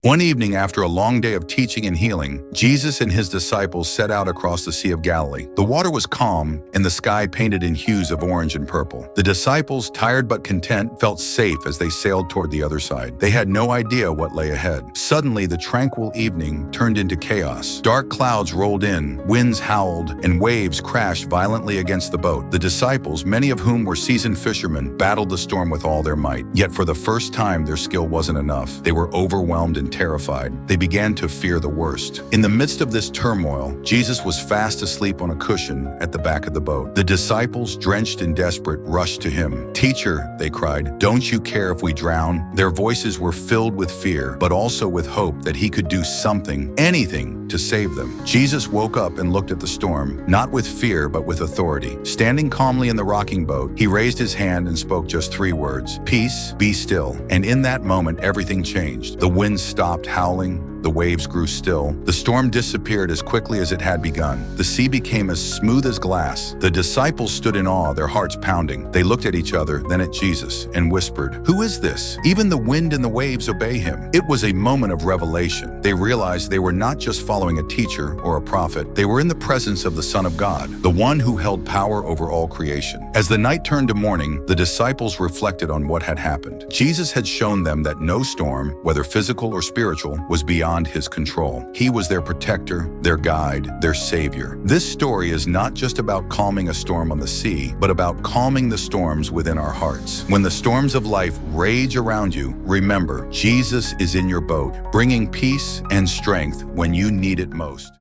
One evening, after a long day of teaching and healing, Jesus and his disciples set out across the Sea of Galilee. The water was calm, and the sky painted in hues of orange and purple. The disciples, tired but content, felt safe as they sailed toward the other side. They had no idea what lay ahead. Suddenly, the tranquil evening turned into chaos. Dark clouds rolled in, winds howled, and waves crashed violently against the boat. The disciples, many of whom were seasoned fishermen, battled the storm with all their might. Yet for the first time, their skill wasn't enough. They were overwhelmed and terrified. They began to fear the worst. In the midst of this turmoil, Jesus was fast asleep on a cushion at the back of the boat. The disciples, drenched and desperate, rushed to him. "Teacher," they cried, "don't you care if we drown?" Their voices were filled with fear, but also with hope that he could do something, anything, to save them. Jesus woke up and looked at the storm, not with fear, but with authority. Standing calmly in the rocking boat, he raised his hand and spoke just 3 words: "Peace, be still." And in that moment, everything changed. The wind stopped howling. The waves grew still. The storm disappeared as quickly as it had begun. The sea became as smooth as glass. The disciples stood in awe, their hearts pounding. They looked at each other, then at Jesus, and whispered, "Who is this? Even the wind and the waves obey him." It was a moment of revelation. They realized they were not just following a teacher or a prophet. They were in the presence of the Son of God, the one who held power over all creation. As the night turned to morning, the disciples reflected on what had happened. Jesus had shown them that no storm, whether physical or spiritual, was beyond his control. He was their protector, their guide, their savior. This story is not just about calming a storm on the sea, but about calming the storms within our hearts. When the storms of life rage around you, remember, Jesus is in your boat, bringing peace and strength when you need it most.